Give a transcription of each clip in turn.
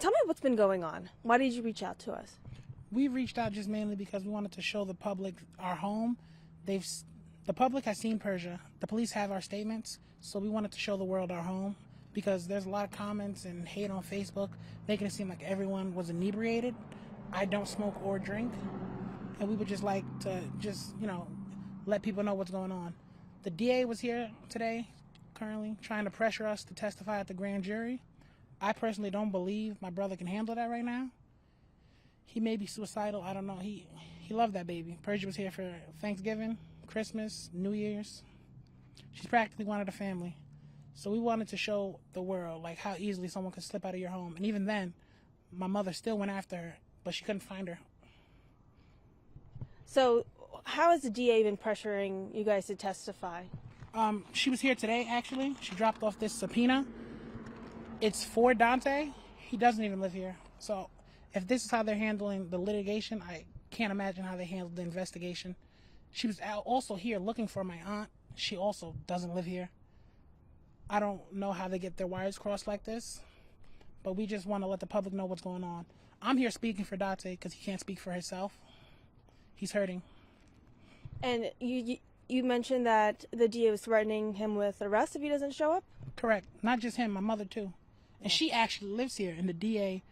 Tell me what's been going on. Why did you reach out to us? We reached out just mainly because we wanted to show the public our home. The public has seen Persia. The police have our statements, so we wanted to show the world our home because there's a lot of comments and hate on Facebook making it seem like everyone was inebriated. I don't smoke or drink, and we would just like to let people know what's going on. The DA was here today, currently, trying to pressure us to testify at the grand jury. I personally don't believe my brother can handle that right now. He may be suicidal, I don't know. He loved that baby. Persia was here for Thanksgiving, Christmas, New Year's. She's practically one of the family. So we wanted to show the world like how easily someone could slip out of your home. And even then, my mother still went after her, but she couldn't find her. So how has the DA been pressuring you guys to testify? She was here today, actually. She dropped off this subpoena. It's for Dante. He doesn't even live here. So if this is how they're handling the litigation, I can't imagine how they handled the investigation. She was also here looking for my aunt. She also doesn't live here. I don't know how they get their wires crossed like this, but we just want to let the public know what's going on. I'm here speaking for Dante because he can't speak for himself. He's hurting. And you mentioned that the DA was threatening him with arrest if he doesn't show up? Correct. Not just him, my mother too. And she actually lives here, and the DA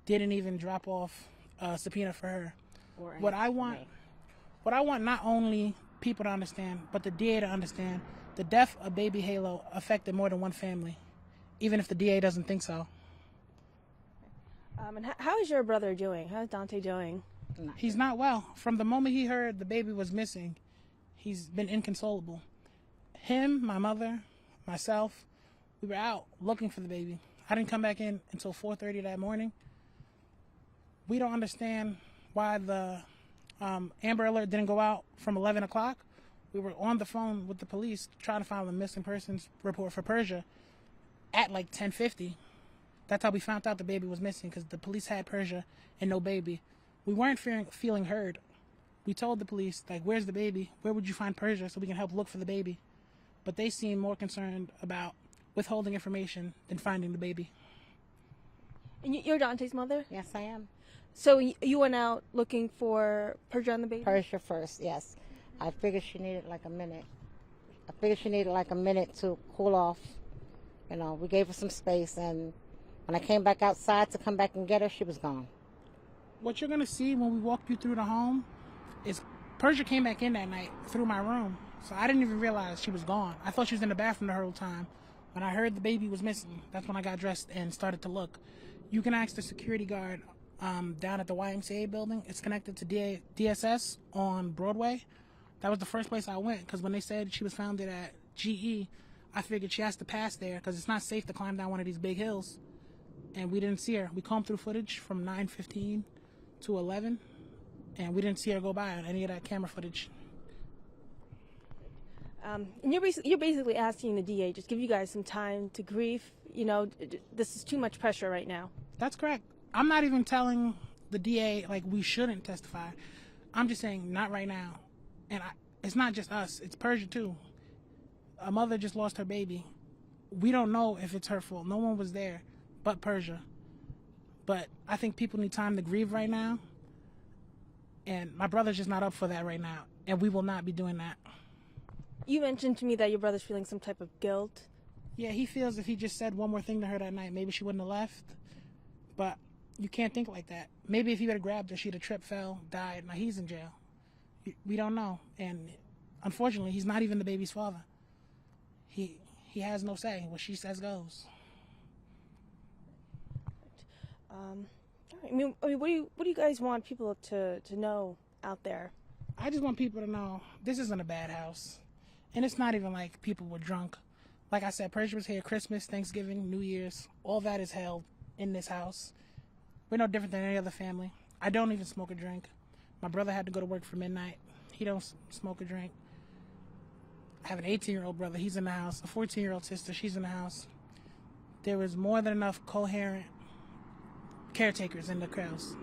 didn't even drop off a subpoena for her. What I want not only people to understand, but the DA to understand, the death of baby Halo affected more than one family, even if the DA doesn't think so. And how is your brother doing? How's Dante doing? He's not well. From the moment he heard the baby was missing, he's been inconsolable. Him, my mother, myself, we were out looking for the baby. I didn't come back in until 4:30 that morning. We don't understand why the Amber Alert didn't go out from 11 o'clock. We were on the phone with the police trying to find the missing persons report for Persia at like 10:50. That's how we found out the baby was missing, because the police had Persia and no baby. We weren't feeling heard. We told the police, like, where's the baby? Where would you find Persia so we can help look for the baby? But they seemed more concerned about withholding information than finding the baby. And you're Dante's mother? Yes, I am. So you went out looking for Persia and the baby? Persia first, yes. I figured she needed like a minute. To cool off. You know, we gave her some space, and when I came back outside to come back and get her, she was gone. What you're going to see when we walk you through the home is Persia came back in that night through my room. So I didn't even realize she was gone. I thought she was in the bathroom the whole time. When I heard the baby was missing, that's when I got dressed and started to look. You can ask the security guard down at the YMCA building. It's connected to DSS on Broadway. That was the first place I went, because when they said she was founded at GE, I figured she has to pass there because it's not safe to climb down one of these big hills. And we didn't see her. We combed through footage from 9:15 to 11, and we didn't see her go by on any of that camera footage. And you're basically asking the DA just give you guys some time to grieve. You know, this is too much pressure right now. That's correct. I'm not even telling the DA like we shouldn't testify. I'm just saying not right now. And it's not just us. It's Persia too. A mother just lost her baby. We don't know if it's her fault. No one was there but Persia. But I think people need time to grieve right now. And my brother's just not up for that right now. And we will not be doing that. You mentioned to me that your brother's feeling some type of guilt. Yeah, he feels if he just said one more thing to her that night, maybe she wouldn't have left. But you can't think like that. Maybe if he would have grabbed her, she'd have tripped, fell, died. Now he's in jail. We don't know. And unfortunately, he's not even the baby's father. He has no say. What she says goes. I mean, what do you guys want people to know out there? I just want people to know this isn't a bad house. And it's not even like people were drunk. Like I said, Persia was here Christmas, Thanksgiving, New Year's. All that is held in this house. We're no different than any other family. I don't even smoke or drink. My brother had to go to work for midnight. He don't smoke or drink. I have an 18-year-old brother. He's in the house. A 14-year-old sister. She's in the house. There was more than enough coherent caretakers in the house.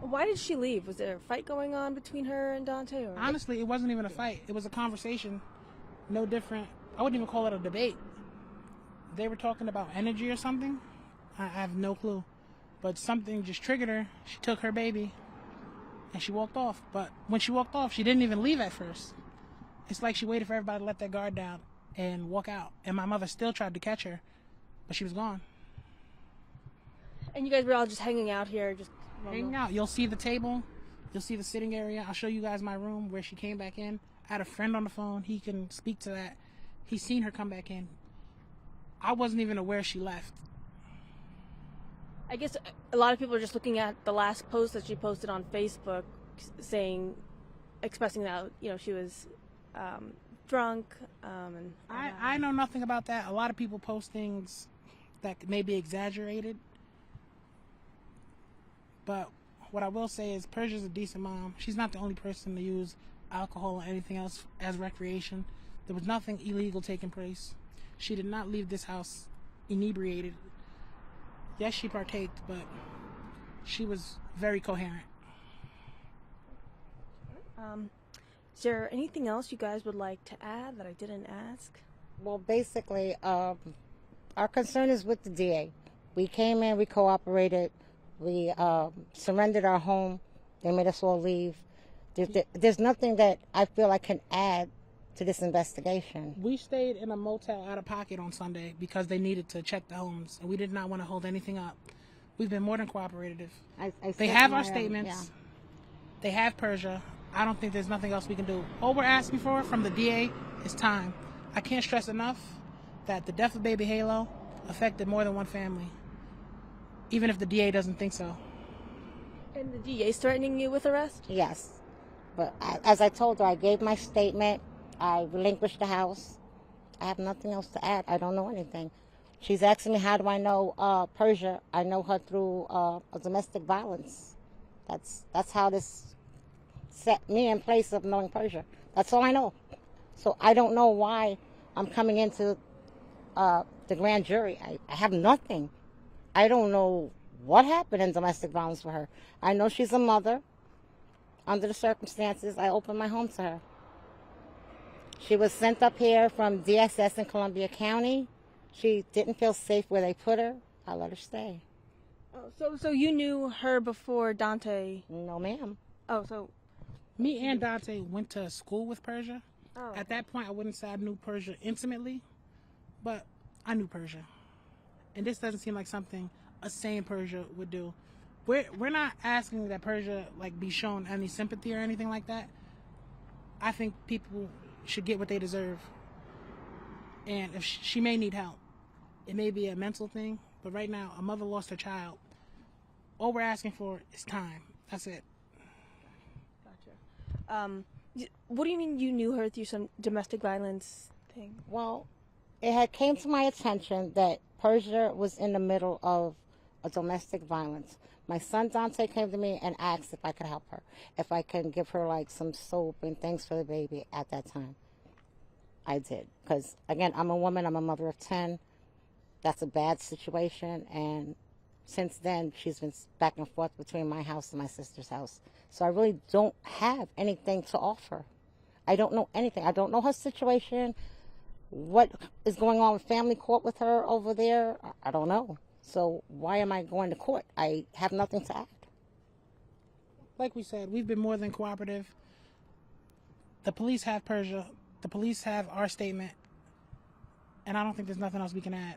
Why did she leave? Was there a fight going on between her and Dante? Or? Honestly, it wasn't even a fight. It was a conversation. No different. I wouldn't even call it a debate. They were talking about energy or something. I have no clue. But something just triggered her. She took her baby and she walked off. But when she walked off, she didn't even leave at first. It's like she waited for everybody to let their guard down and walk out. And my mother still tried to catch her, but she was gone. And you guys were all just hanging out here, just Hanging out. You'll see the table. You'll see the sitting area. I'll show you guys my room where she came back in. I had a friend on the phone. He can speak to that. He's seen her come back in. I wasn't even aware she left. I guess a lot of people are just looking at the last post that she posted on Facebook, expressing that she was drunk. And I know nothing about that. A lot of people post things that may be exaggerated. But what I will say is Persia's a decent mom. She's not the only person to use alcohol or anything else as recreation. There was nothing illegal taking place. She did not leave this house inebriated. Yes, she partaked, but she was very coherent. Is there anything else you guys would like to add that I didn't ask? Well, basically, our concern is with the DA. We came in, we cooperated, we surrendered our home. They made us all leave. There's nothing that I feel I can add to this investigation. We stayed in a motel out of pocket on Sunday because they needed to check the homes, and we did not want to hold anything up. We've been more than cooperative. They have our statements. Yeah. They have Persia. I don't think there's nothing else we can do. All we're asking for from the DA is time. I can't stress enough that the death of baby Halo affected more than one family, even if the DA doesn't think so. And the DA's threatening you with arrest? Yes. But as I told her, I gave my statement. I relinquished the house. I have nothing else to add. I don't know anything. She's asking me, how do I know Persia? I know her through a domestic violence. That's how this set me in place of knowing Persia. That's all I know. So I don't know why I'm coming into the grand jury. I have nothing. I don't know what happened in domestic violence for her. I know she's a mother. Under the circumstances, I opened my home to her. She was sent up here from DSS in Columbia County. She didn't feel safe where they put her. I let her stay. Oh, so you knew her before Dante? No, ma'am. Oh, so... Me and Dante went to school with Persia. Oh. At that point, I wouldn't say I knew Persia intimately, but I knew Persia. And this doesn't seem like something a sane Persia would do. We're not asking that Persia be shown any sympathy or anything like that. I think people should get what they deserve. And if she may need help, it may be a mental thing, but right now a mother lost her child. All we're asking for is time. That's it. Gotcha. What do you mean you knew her through some domestic violence thing? Well, it had came to my attention that Persia was in the middle of a domestic violence. My son Dante came to me and asked if I could help her, if I could give her some soap and things for the baby at that time. I did, because again, I'm a woman, I'm a mother of 10. That's a bad situation, and since then she's been back and forth between my house and my sister's house. So I really don't have anything to offer. I don't know anything. I don't know her situation, what is going on with family court with her over there. I don't know. So why am I going to court? I have nothing to add. Like we said, we've been more than cooperative. The police have Persia. The police have our statement. And I don't think there's nothing else we can add.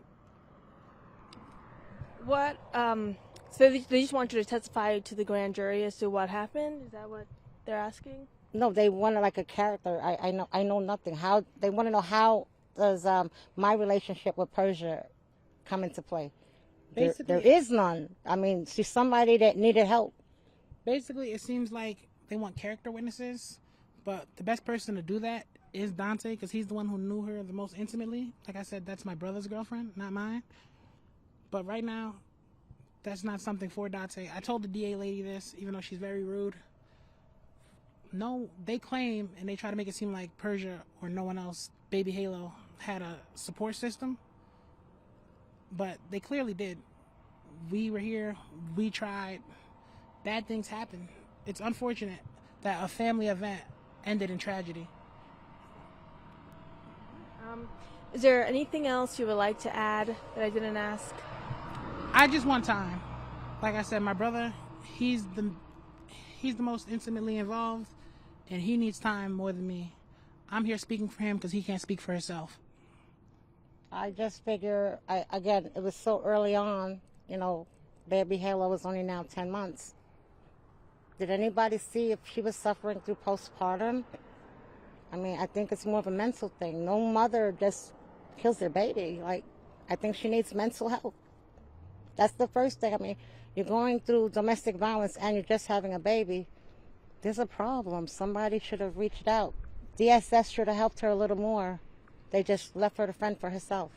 What, so they just want you to testify to the grand jury as to what happened? Is that what they're asking? No, they want a character. I know nothing. How they want to know how does my relationship with Persia come into play? There is none. I mean, she's somebody that needed help. Basically, it seems like they want character witnesses, but the best person to do that is Dante, because he's the one who knew her the most intimately. Like I said, that's my brother's girlfriend, not mine. But right now, that's not something for Dante. I told the DA lady this, even though she's very rude. No, they claim, and they try to make it seem like Persia or no one else, baby Halo, had a support system. But they clearly did. We were here. We tried. Bad things happen. It's unfortunate that a family event ended in tragedy. Is there anything else you would like to add that I didn't ask? I just want time. Like I said, my brother, he's the most intimately involved, and he needs time more than me. I'm here speaking for him because he can't speak for himself. I just figure, again, it was so early on, you know, baby Halo was only now 10 months. Did anybody see if she was suffering through postpartum? I mean, I think it's more of a mental thing. No mother just kills their baby. Like, I think she needs mental help. That's the first thing. I mean, you're going through domestic violence and you're just having a baby. There's a problem. Somebody should have reached out. DSS should have helped her a little more. They just left her to fend for herself.